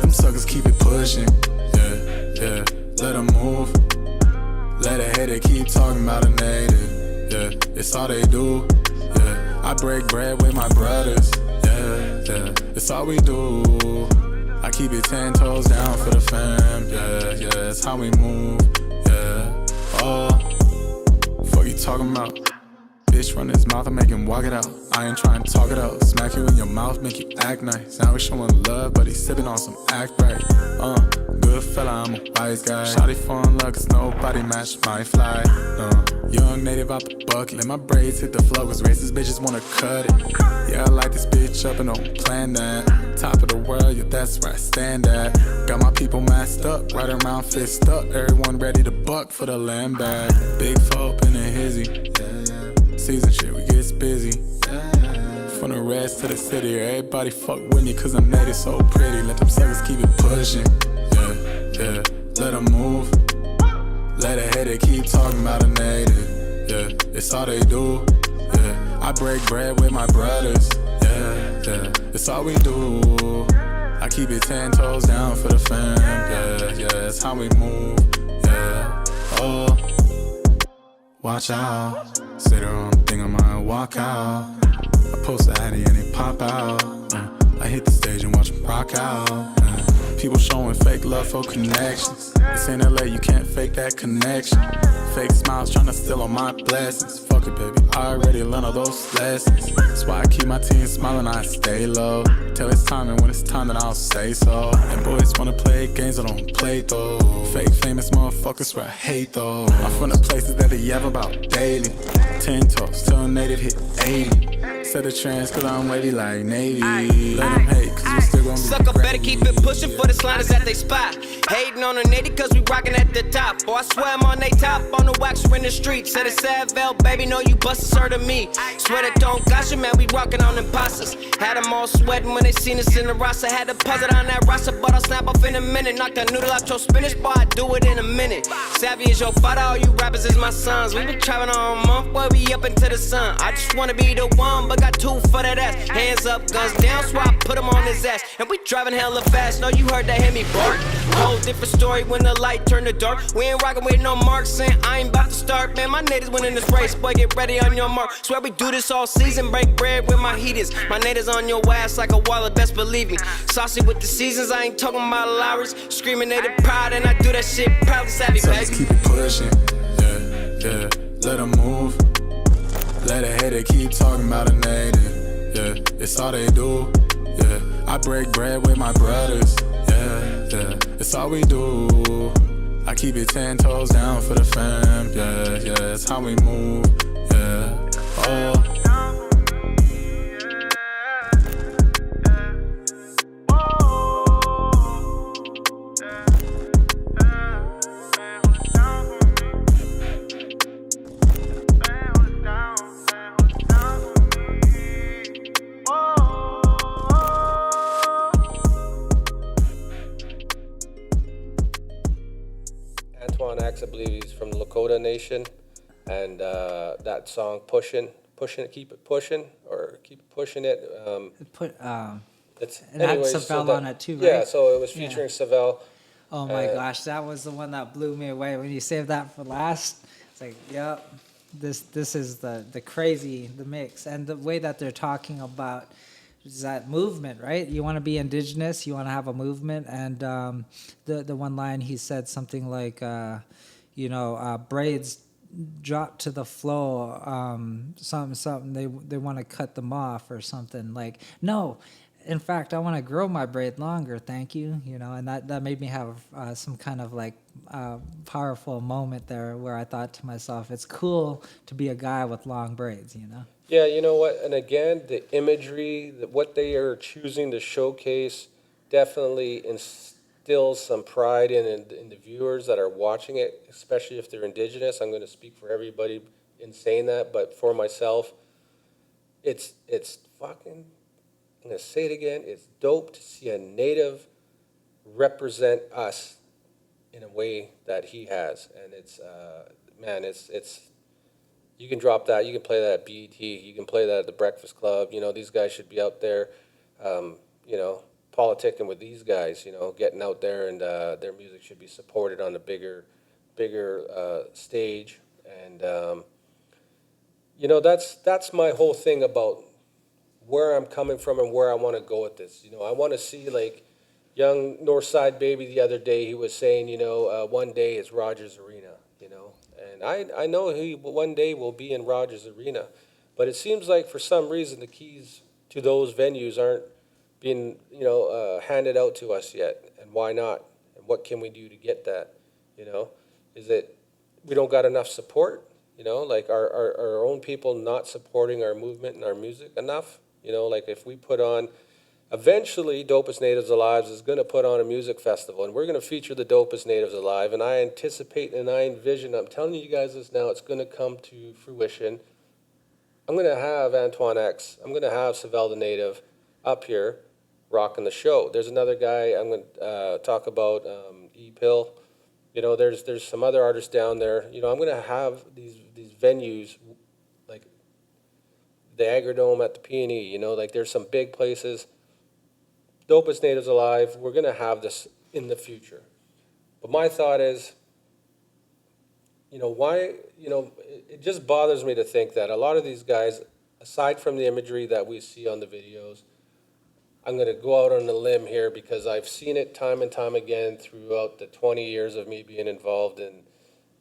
Let them suckers keep it pushing. Yeah. Let them move. Let a hater keep talking about a native. Yeah, it's all they do. Yeah, I break bread with my brothers. Yeah, it's all we do. I keep it 10 toes down for the fam. Yeah, it's how we move. Yeah, fuck you talking about? Bitch run his mouth and make him walk it out. I ain't trying to talk it out. Smack you in your mouth, make you act nice. Now we showing love, but he's sipping on some act right. Good fella, I'm a wise guy. Shawty falling love, cause nobody match my fly. Young native out the bucket. Let my braids hit the flow, cause racist bitches wanna cut it. Yeah, I light this bitch up and don't plan that. Top of the world, yeah, that's where I stand at. Got my people masked up, right around fist up. Everyone ready to buck for the land bag. Big folk in a hizzy. Season shit, we gets busy. From the rest to the city, everybody fuck with me cause I'm native so pretty. Let them suckers keep it pushing. Yeah, let them move. Let a hater keep talking about a native. Yeah, it's all they do. Yeah, I break bread with my brothers. Yeah, it's all we do. I keep it 10 toes down for the fam. Yeah, it's how we move. Yeah, watch out. Say the wrong thing, I might walk out. I post a Addy and they pop out. I hit the stage and watch them rock out. People showing fake love for connections. This ain't LA, you can't fake that connection. Fake smiles trying to steal all my blessings. Fuck it, baby, I already learned all those lessons. That's why I keep my team smiling, I stay low. Till it's time, and when it's time, then I'll say so. And boys wanna play games, I don't play though. Fake famous motherfuckers where I hate though. I'm from the places that they yell about daily. 10 toes, till native hit 80. Set a trends cause I'm wavy like Navy. Let them hate cause we still gon' be Sucker better keep it pushing for the sliders that they spot. Hating on a native cause we rockin' at the top. Boy, I swear I'm on they top, on the wax, we're in the street. Said it's Savell, baby, know you bustin' sir to me. Swear that don't gotcha, man, we rockin' on imposters. Had them all sweating when they seen us in the roster. Had to pause it on that roster, but I'll snap off in a minute. Knock that noodle out your spinach, boy, I do it in a minute. Savvy is your father, all you rappers is my sons. We been traveling all month, boy, we up into the sun. I just wanna be the one, but got two for that ass. Hands up, guns down, so I put him on his ass. And we driving hella fast, know you heard that hit me bark. Whole different story when the light turned to dark. We ain't rockin' with no marks, saying I ain't about to start. Man, my natives winning this race, boy, get ready on your mark. Swear we do this all season, break bread with my heaters. My natives on your ass like a wallet, best believe me. Saucy with the seasons, I ain't talking about Lowry's. Screaming native pride, and I do that shit proudly, savvy, baby. Just keep it pushing, yeah, let them move. Let a hater keep talking about a native. Yeah, it's all they do. Yeah, I break bread with my brothers. Yeah, it's all we do. I keep it 10 toes down for the fam. Yeah, it's how we move. Yeah, I believe he's from the Lakota Nation, and that song "Pushing," keep it pushing, or keep pushing it. It had Savell on it too, right? Yeah, so it was featuring Savell. Oh my gosh, that was the one that blew me away. When you saved that for last, it's like, yep, this is the mix, and the way that they're talking about is that movement, right? You want to be indigenous, you want to have a movement, and the one line he said something like, braids drop to the floor, something they want to cut them off or something. Like, no, in fact, I want to grow my braid longer, thank you, and that made me have some kind of like powerful moment there where I thought to myself, it's cool to be a guy with long braids, Yeah, you know what? And again, the imagery, what they are choosing to showcase definitely instills some pride in the viewers that are watching it, especially if they're indigenous. I'm going to speak for everybody in saying that, but for myself, it's fucking, I'm going to say it again, it's dope to see a native represent us in a way that he has. And it's, it's you can drop that. You can play that at BET. You can play that at the Breakfast Club. These guys should be out there, politicking with these guys, getting out there, and their music should be supported on a bigger stage. And that's my whole thing about where I'm coming from and where I want to go with this. I want to see, like, young Northside Baby the other day, he was saying, one day it's Rogers Arena, and I know he one day will be in Rogers Arena, but it seems like for some reason the keys to those venues aren't being, handed out to us yet. And why not? And what can we do to get that? Is it we don't got enough support? Like our own people not supporting our movement and our music enough? Like if we put on, eventually Dopest Natives Alive is going to put on a music festival, and we're going to feature the Dopest Natives Alive, and I anticipate and I envision, I'm telling you guys this now, it's going to come to fruition. I'm going to have Antoine X, I'm going to have Savell the Native up here rocking the show. There's another guy I'm going to talk about, E-Pill. There's some other artists down there. I'm going to have these venues like the Agrodome at the P&E. Like there's some big places. Dopest Natives Alive. We're going to have this in the future. But my thought is, why? It just bothers me to think that a lot of these guys, aside from the imagery that we see on the videos, I'm going to go out on a limb here because I've seen it time and time again throughout the 20 years of me being involved in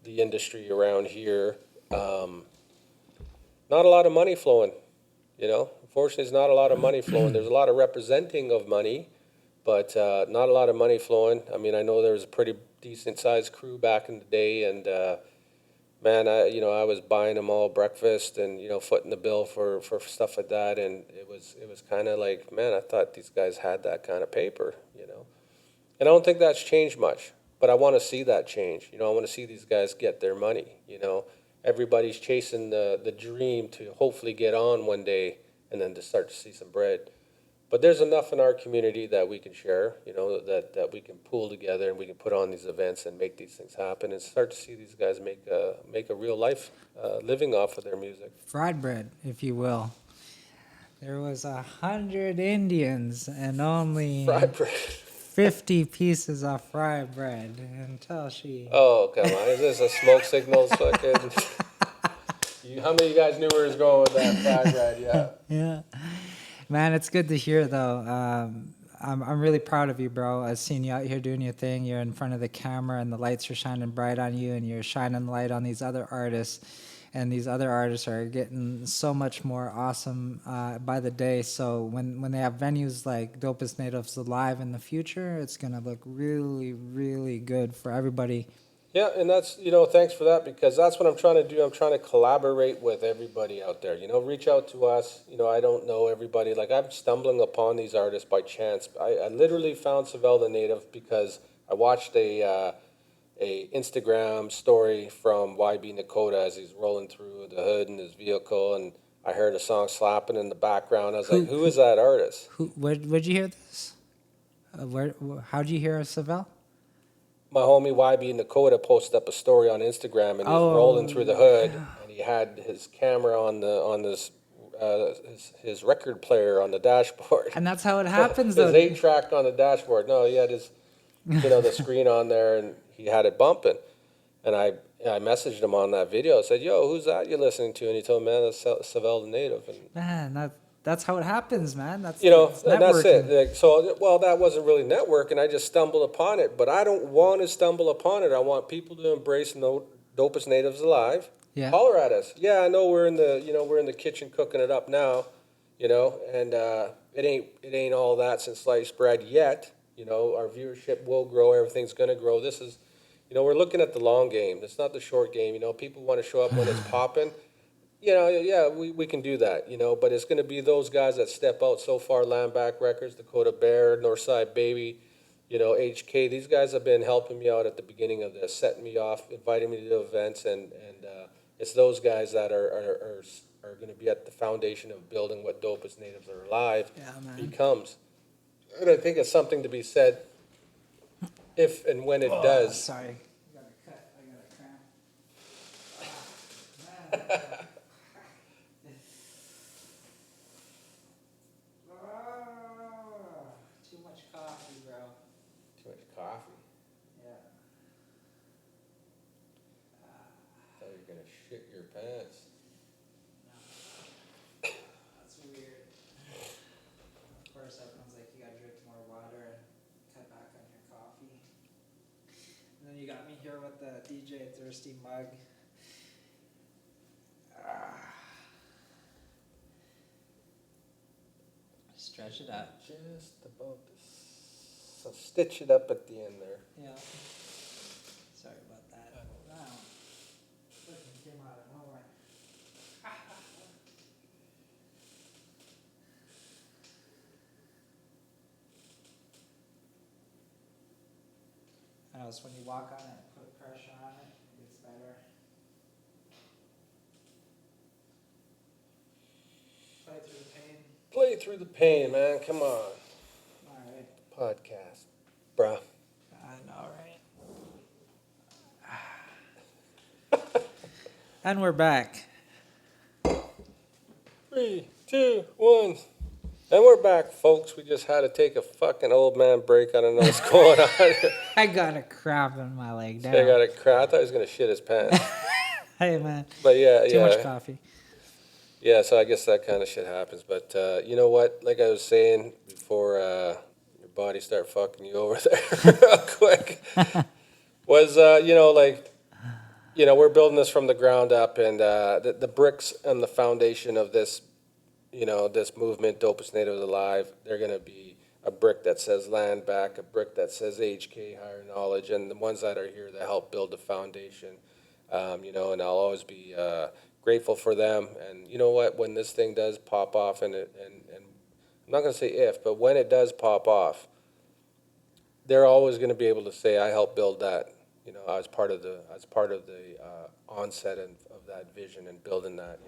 the industry around here. Not a lot of money flowing, Unfortunately, there's not a lot of money flowing. There's a lot of representing of money, but not a lot of money flowing. I mean, I know there was a pretty decent-sized crew back in the day, and man, I was buying them all breakfast and, footing the bill for stuff like that. And it was kind of like, man, I thought these guys had that kind of paper, And I don't think that's changed much, but I want to see that change. I want to see these guys get their money, Everybody's chasing the dream to hopefully get on one day and then to start to see some bread. But there's enough in our community that we can share, that we can pool together and we can put on these events and make these things happen and start to see these guys make a real life living off of their music. Fried bread, if you will. There was 100 Indians and only Fried bread. 50 pieces of fried bread until she... Oh, come on. Is this a smoke signals fucking... How many of you guys knew where he was going with that fried bread? Yeah. Yeah. Man, it's good to hear, though. I'm really proud of you, bro. I've seen you out here doing your thing. You're in front of the camera, and the lights are shining bright on you, and you're shining light on these other artists. And these other artists are getting so much more awesome by the day. So when they have venues like Dopest Natives Alive in the future, it's going to look really, really good for everybody. Yeah, and that's, thanks for that, because that's what I'm trying to do. I'm trying to collaborate with everybody out there, reach out to us. I don't know everybody. Like, I'm stumbling upon these artists by chance. I literally found Savell the Native because I watched a Instagram story from YB Nakota as he's rolling through the hood in his vehicle, and I heard a song slapping in the background. I was like, who is that artist? Where'd you hear this? How'd you hear Savell? My homie YB Nakota posted up a story on Instagram, and he's rolling through the hood, and he had his camera on his record player on the dashboard. And that's how it happens, his though. 8-track on the dashboard. No, he had his, the screen on there, and he had it bumping. And I messaged him on that video. I said, "Yo, who's that you're listening to?" And he told me, "Man, that's Savell the Native." And man, that's how it happens, man. That's and that's it. Like, so, well, that wasn't really networking. I just stumbled upon it. But I don't want to stumble upon it. I want people to embrace Dopest Natives Alive. Yeah. Holler at us. Yeah, I know we're in the kitchen cooking it up now, and it ain't all that since sliced bread yet. Our viewership will grow. Everything's going to grow. This is, we're looking at the long game. It's not the short game. People want to show up when it's popping. Yeah, we can do that, but it's going to be those guys that step out so far. Landback Records, Dakota Bear, Northside Baby, HK. These guys have been helping me out at the beginning of this, setting me off, inviting me to events, and it's those guys that are going to be at the foundation of building what Dopest Natives Are Alive becomes. And I think it's something to be said if and when it does. Sorry. I got a cut. I got a cramp. Too much much coffee. Yeah. Thought you were gonna shit your pants. That's weird. Of course, everyone's like, you gotta drink more water and cut back on your coffee. And then you got me here with the DJ Thirrzty mug. Stretch it out. Just about this. So stitch it up at the end there. Yeah. Sorry about that. Wow. Fucking came out of nowhere. I know it's when you walk on it, put pressure on it, it gets better. Play through the pain. Play through the pain, man. Come on. Alright. Podcast. Bruh. I know, right? And we're back. 3, 2, 1. And we're back, folks. We just had to take a fucking old man break. I don't know what's going on. I got a crap in my leg down. I got a crap. I thought he was going to shit his pants. Hey, man. But yeah, Too much coffee. Yeah, so I guess that kind of shit happens. But you know what? Like I was saying before your body start fucking you over there real quick, was, we're building this from the ground up. And the bricks and the foundation of this, this movement, Dopest Natives Alive, they're going to be a brick that says land back, a brick that says HK, higher knowledge, and the ones that are here that help build the foundation, and I'll always be grateful for them. And you know what, when this thing does pop off, and I'm not going to say if, but when it does pop off, they're always going to be able to say, I helped build that. I was part of the onset of that vision and building that,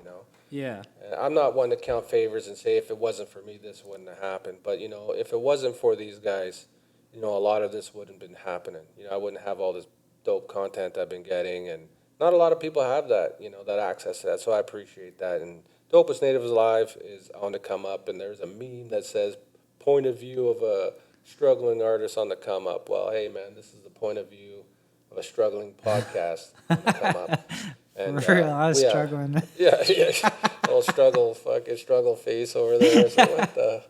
Yeah. And I'm not one to count favors and say if it wasn't for me, this wouldn't have happened. But, if it wasn't for these guys, a lot of this wouldn't have been happening. I wouldn't have all this dope content I've been getting. And not a lot of people have that, that access to that. So I appreciate that. And Dopest Natives Alive is on to come up. And there's a meme that says, point of view of a struggling artist on the come up. Well, hey, man, this is the point of view of a struggling podcast on the come up. And, For real, I was struggling. Yeah. Little struggle face over there. So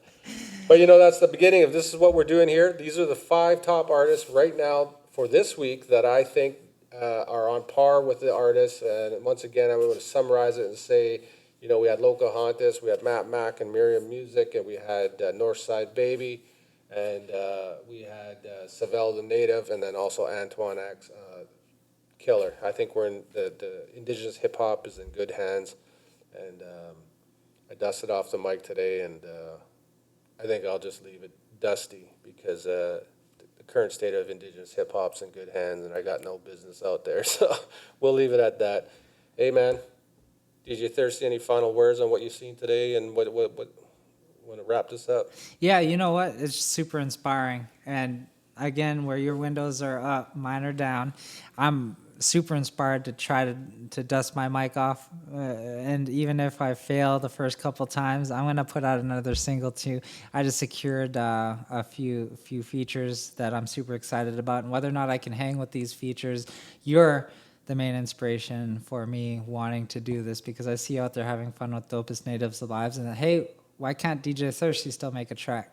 but that's the beginning of this is what we're doing here. These are the 5 top artists right now for this week that I think are on par with the artists. And once again, I'm going to summarize it and say, we had Loco Hontus, we had Matt Mack and Miriam Music, and we had Northside Baby, and we had Savell the Native, and then also Antoine X. Killer. I think we're in the indigenous hip hop is in good hands, and I dusted off the mic today, and I think I'll just leave it dusty because the current state of indigenous hip hop's in good hands, and I got no business out there, so we'll leave it at that. Hey, man, DJ Thirrzty, any final words on what you've seen today, and what want to wrap this up? Yeah, you know what? It's super inspiring, and again, where your windows are up, mine are down. I'm super inspired to try to dust my mic off, and even if I fail the first couple times, I'm gonna put out another single too. I just secured a few features that I'm super excited about, and whether or not I can hang with these features, you're the main inspiration for me wanting to do this, because I see you out there having fun with Dopest Natives Alive, and hey, why can't DJ Thirrzty still make a track?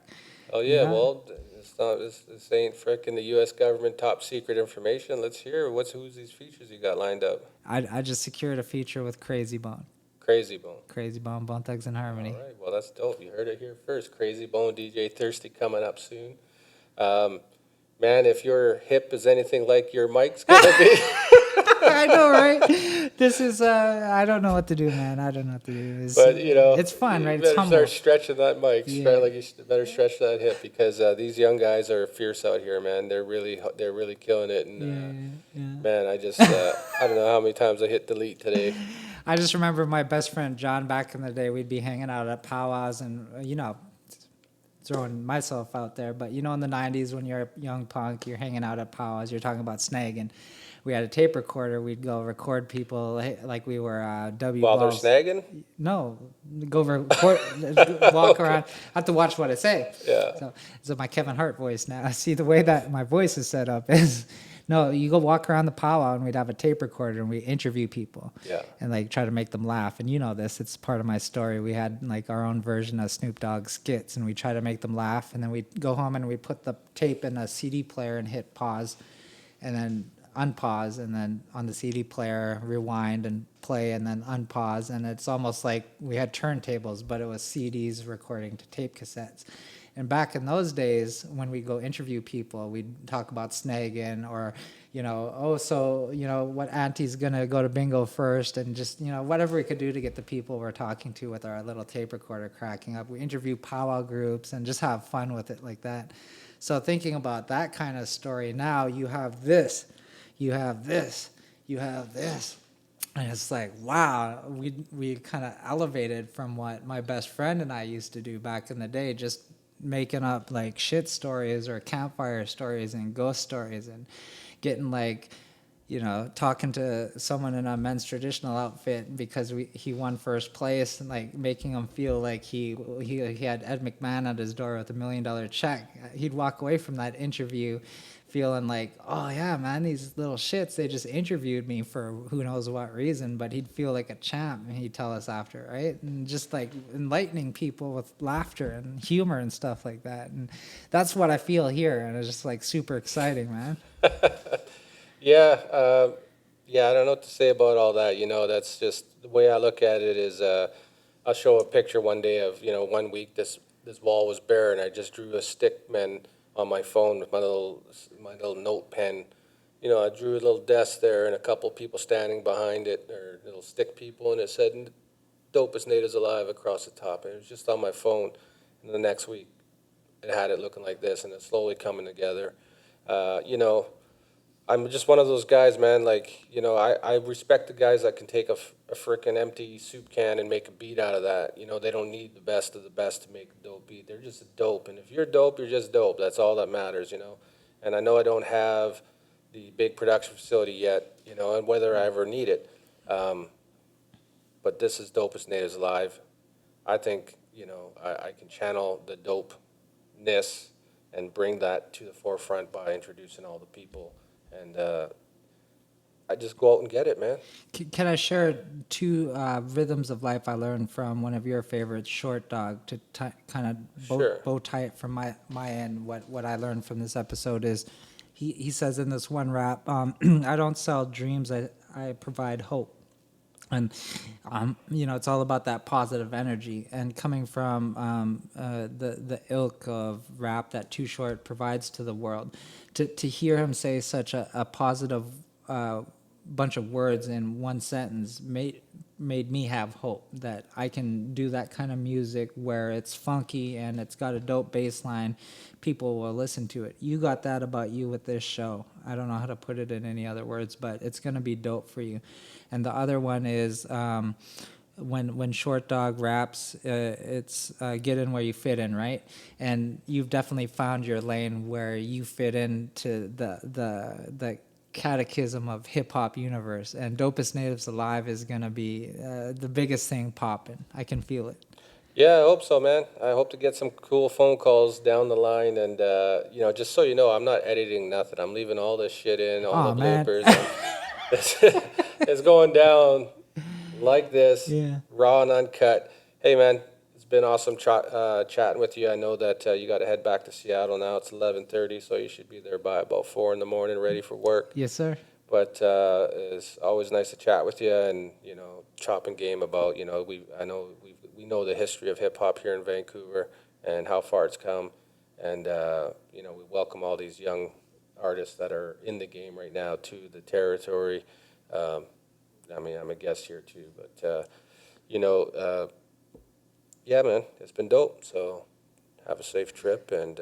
Oh yeah, well, this ain't frickin' the U.S. government top secret information. Let's hear who's these features you got lined up. I just secured a feature with Crazy Bone. Crazy Bone. Crazy Bone, Bone Thugs and Harmony. All right, well that's dope. You heard it here first. Crazy Bone, DJ Thirrzty coming up soon. Man, if your hip is anything like your mic's gonna be. I know, right? This is, I don't know what to do, man. I don't know what to do. It's fun, right? It's humble. Start stretching that mic. Yeah. You better stretch that hip, because these young guys are fierce out here, man. They're really killing it. And man, I just, I don't know how many times I hit delete today. I just remember my best friend John back in the day. We'd be hanging out at powwows, and throwing myself out there, but you know, in the 90s when you're a young punk, you're hanging out at powwows, you're talking about snagging. We had a tape recorder. We'd go record people like we were W While they're balls. snagging? No, go record, walk around. I have to watch what I say. Yeah. So my Kevin Hart voice now. See the way that my voice is set up is. No, you go walk around the powwow and we'd have a tape recorder and we interview people. Yeah. And like try to make them laugh. And you know this, it's part of my story. We had like our own version of Snoop Dogg skits and we try to make them laugh. And then we'd go home and we put the tape in a CD player and hit pause and then unpause and then on the CD player rewind and play and then unpause. And it's almost like we had turntables, but it was CDs recording to tape cassettes. And back in those days, when we go interview people, we'd talk about snagging or, you know, oh, so, you know, what auntie's going to go to bingo first and just, you know, whatever we could do to get the people we're talking to with our little tape recorder cracking up. We interview powwow groups and just have fun with it like that. So thinking about that kind of story now, you have this, you have this, you have this. And it's like, wow, we kind of elevated from what my best friend and I used to do back in the day, just making up like shit stories or campfire stories and ghost stories and getting like, you know, talking to someone in a men's traditional outfit because he won first place and like making him feel like he had Ed McMahon at his door with $1 million check. He'd walk away from that interview feeling like, oh yeah, man, these little shits, they just interviewed me for who knows what reason, but he'd feel like a champ and he'd tell us after, right? And just like enlightening people with laughter and humor and stuff like that. And that's what I feel here. And it's just like super exciting, man. Yeah, I don't know what to say about all that. You know, that's just the way I look at it is I'll show a picture one day of, you know, 1 week this wall was bare and I just drew a stick man on my phone with my little note pen. You know, I drew a little desk there and a couple people standing behind it, or little stick people, and it said "Dopest Natives Alive" across the top. And it was just on my phone. And the next week, it had it looking like this, and it's slowly coming together. You know, I'm just one of those guys, man. Like, you know, I respect the guys that can take a frickin' empty soup can and make a beat out of that. You know, they don't need the best of the best to make a dope beat. They're just dope. And if you're dope, you're just dope. That's all that matters, you know. And I know I don't have the big production facility yet, you know, and whether I ever need it. But this is Dopest Natives Alive. I think, you know, I can channel the dopeness and bring that to the forefront by introducing all the people. And I just go out and get it, man. Can I share two rhythms of life I learned from one of your favorites, Short Dog, to kind of bow tie it from my end? What I learned from this episode is he says in this one rap, I don't sell dreams, I provide hope. And, you know, it's all about that positive energy. And coming from the ilk of rap that Too Short provides to the world, to hear him say such a positive bunch of words in one sentence made me have hope that I can do that kind of music where it's funky and it's got a dope bass line. People will listen to it. You got that about you with this show. I don't know how to put it in any other words, but it's going to be dope for you. And the other one is when Short Dog raps, it's get in where you fit in, right? And you've definitely found your lane where you fit into the catechism of hip-hop universe, and Dopest Natives Alive is going to be the biggest thing popping. I can feel it. Yeah, I hope so, man. I hope to get some cool phone calls down the line, and you know, just so you know, I'm not editing nothing. I'm leaving all this shit in, all the bloopers. It's going down like this, raw and uncut. Hey, man, it's been awesome chatting with you. I know that you got to head back to Seattle now. It's 11:30, so you should be there by about 4 in the morning, ready for work. Yes, sir. But it's always nice to chat with you, and you know, chopping game about, you know, we know the history of hip hop here in Vancouver and how far it's come, and you know, we welcome all these young artists that are in the game right now to the territory. I mean, I'm a guest here too, but you know, yeah, man, it's been dope. So have a safe trip, and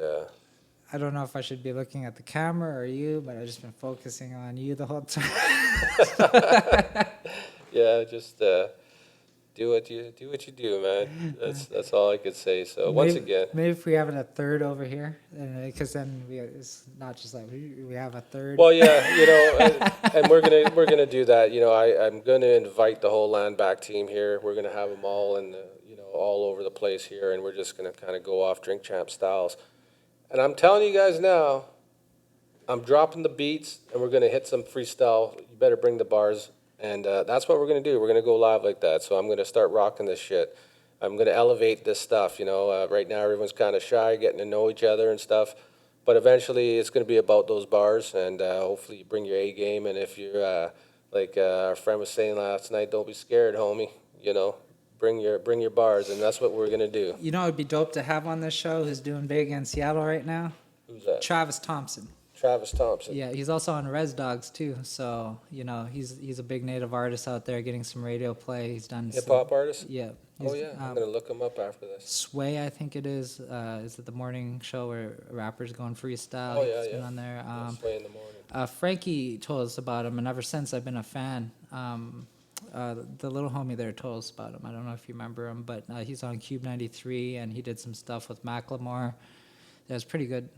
I don't know if I should be looking at the camera or you, but I've just been focusing on you the whole time. yeah, just do what you do, man. That's all I could say. So once again, maybe if we have a third over here, because then it's not just like we have a third. well, yeah, and we're gonna do that. I'm gonna invite the whole land back team here. We're gonna have them all all over the place here, and we're just gonna kind of go off Drink Champ styles. And I'm telling you guys now, I'm dropping the beats, and we're gonna hit some freestyle. You better bring the bars. And that's what we're going to do. We're going to go live like that. So I'm going to start rocking this shit. I'm going to elevate this stuff. Right now everyone's kind of shy, getting to know each other and stuff. But eventually it's going to be about those bars. And hopefully you bring your A game. And if you're, like our friend was saying last night, don't be scared, homie. Bring your bars. And that's what we're going to do. You know, it'd be dope to have on this show who's doing big in Seattle right now? Who's that? Travis Thompson. Travis Thompson. Yeah, he's also on Res Dogs too. So he's a big native artist out there, getting some radio play. He's done Hip hop artist. Yeah. Oh yeah, I'm gonna look him up after this. Sway, I think it is. Is it the morning show where rappers go on freestyle? Oh yeah, He's been on there. Sway in the morning. Frankie told us about him, and ever since I've been a fan. The little homie there told us about him. I don't know if you remember him, but he's on Cube 93, and he did some stuff with Macklemore. That's pretty good.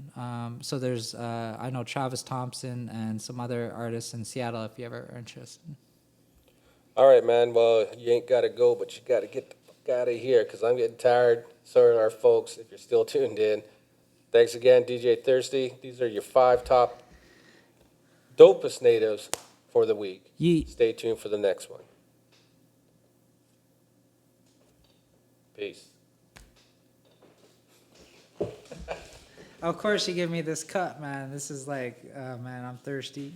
So there's, I know Travis Thompson and some other artists in Seattle if you ever are interested. All right, man. Well, you ain't got to go, but you got to get the fuck out of here because I'm getting tired. Sorry to our folks if you're still tuned in. Thanks again, DJ Thirrzty. These are your 5 top dopest natives for the week. Yeet. Stay tuned for the next one. Peace. Of course you give me this cut, man. This is like, man, I'm thirsty.